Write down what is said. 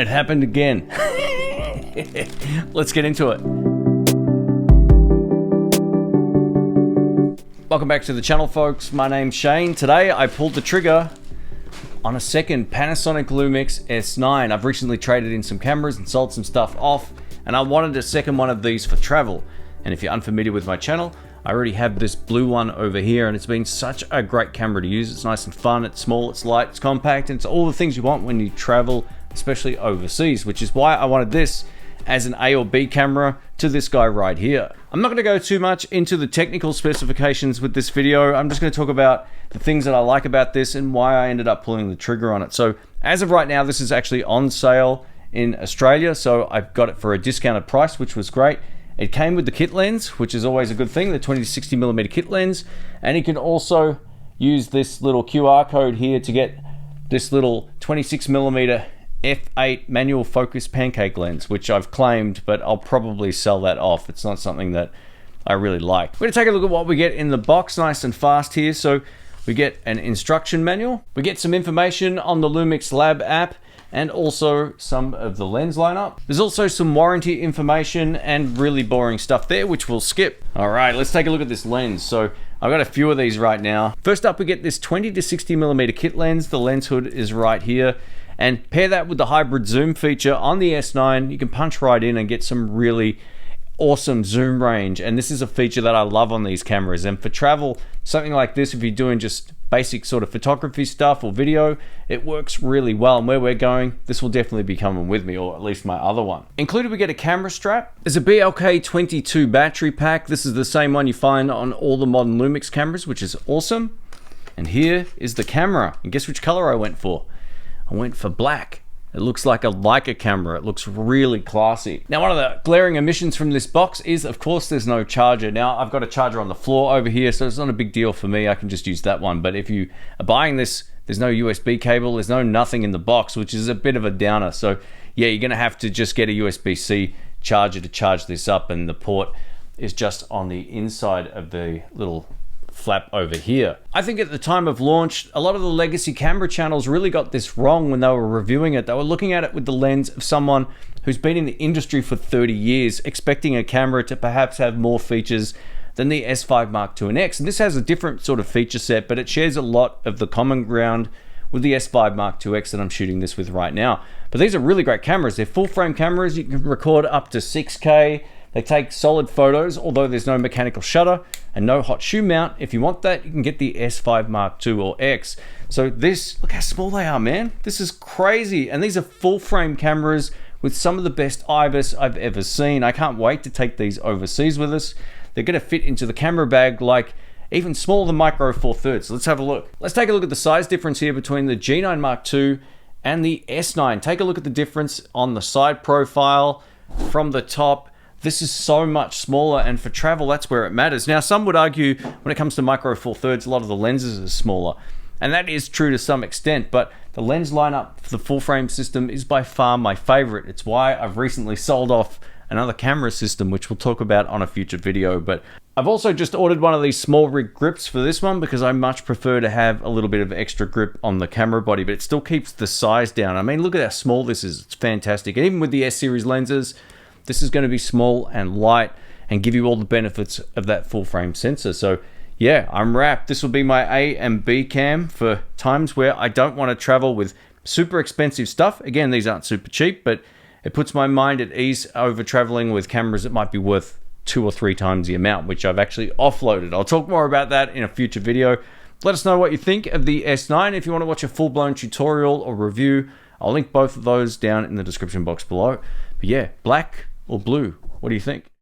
It happened again. Let's get into it. Welcome back to the channel, folks. My name's Shane. Today I pulled the trigger on a second Panasonic LUMIX S9. I've recently traded in some cameras and sold some stuff off, and I wanted a second one of these for travel. And if you're unfamiliar with my channel, I already have this blue one over here, and it's been such a great camera to use. It's nice and fun, it's small, it's light, it's compact, and it's all the things you want when you travel, especially overseas, which is why I wanted this as an A or B camera to this guy right here. I'm not going to go too much into the technical specifications with this video. I'm just going to talk about the things that I like about this and why I ended up pulling the trigger on it. So as of right now, this is actually on sale in Australia, so I've got it for a discounted price, which was great. It came with the kit lens, which is always a good thing, the 20-60mm kit lens, and you can also use this little QR code here to get this little 26mm f8 manual focus pancake lens, which I've claimed, but I'll probably sell that off. It's not something that I really like. We're gonna take a look at what we get in the box nice and fast here. So we get an instruction manual, we get some information on the Lumix Lab app, and also some of the lens lineup. There's also some warranty information and really boring stuff there, which we'll skip. All right, let's take a look at this lens. So I've got a few of these right now. First up, we get this 20-60mm kit lens. The lens hood is right here. And pair that with the hybrid zoom feature on the S9, you can punch right in and get some really awesome zoom range. And this is a feature that I love on these cameras. And for travel, something like this, if you're doing just basic sort of photography stuff or video, it works really well. And where we're going, this will definitely be coming with me, or at least my other one. Included, we get a camera strap. There's a BLK22 battery pack. This is the same one you find on all the modern Lumix cameras, which is awesome. And here is the camera. And guess which color I went for? I went for black. It looks like a Leica camera. It looks really classy. Now, one of the glaring omissions from this box is, of course, there's no charger. Now, I've got a charger on the floor over here, so it's not a big deal for me. I can just use that one. But if you are buying this, there's no USB cable. There's no nothing in the box, which is a bit of a downer. So yeah, you're gonna have to just get a USB-C charger to charge this up, and the port is just on the inside of the little flap over here. I think at the time of launch, a lot of the legacy camera channels really got this wrong when they were reviewing it. They were looking at it with the lens of someone who's been in the industry for 30 years, expecting a camera to perhaps have more features than the S5 Mark II and X. And this has a different sort of feature set, but it shares a lot of the common ground with the S5 Mark II X that I'm shooting this with right now. But these are really great cameras. They're full frame cameras. You can record up to 6K. They take solid photos, although there's no mechanical shutter and no hot shoe mount. If you want that, you can get the S5 Mark II or X. So this, look how small they are, man. This is crazy. And these are full frame cameras with some of the best IBIS I've ever seen. I can't wait to take these overseas with us. They're gonna fit into the camera bag like even smaller than Micro Four Thirds. Let's have a look. Let's take a look at the size difference here between the G9 Mark II and the S9. Take a look at the difference on the side profile from the top. This is so much smaller, and for travel, that's where it matters. Now, some would argue when it comes to Micro Four Thirds, a lot of the lenses are smaller, and that is true to some extent, but the lens lineup for the full frame system is by far my favorite. It's why I've recently sold off another camera system, which we'll talk about on a future video. But I've also just ordered one of these small rig grips for this one because I much prefer to have a little bit of extra grip on the camera body, but it still keeps the size down. I mean, look at how small this is. It's fantastic. And even with the S-series lenses, this is going to be small and light and give you all the benefits of that full frame sensor. So yeah, I'm wrapped. This will be my A and B cam for times where I don't want to travel with super expensive stuff. Again, these aren't super cheap, but it puts my mind at ease over traveling with cameras that might be worth 2 or 3 times the amount, which I've actually offloaded. I'll talk more about that in a future video. Let us know what you think of the S9. If you want to watch a full-blown tutorial or review, I'll link both of those down in the description box below. But yeah, black or blue, what do you think?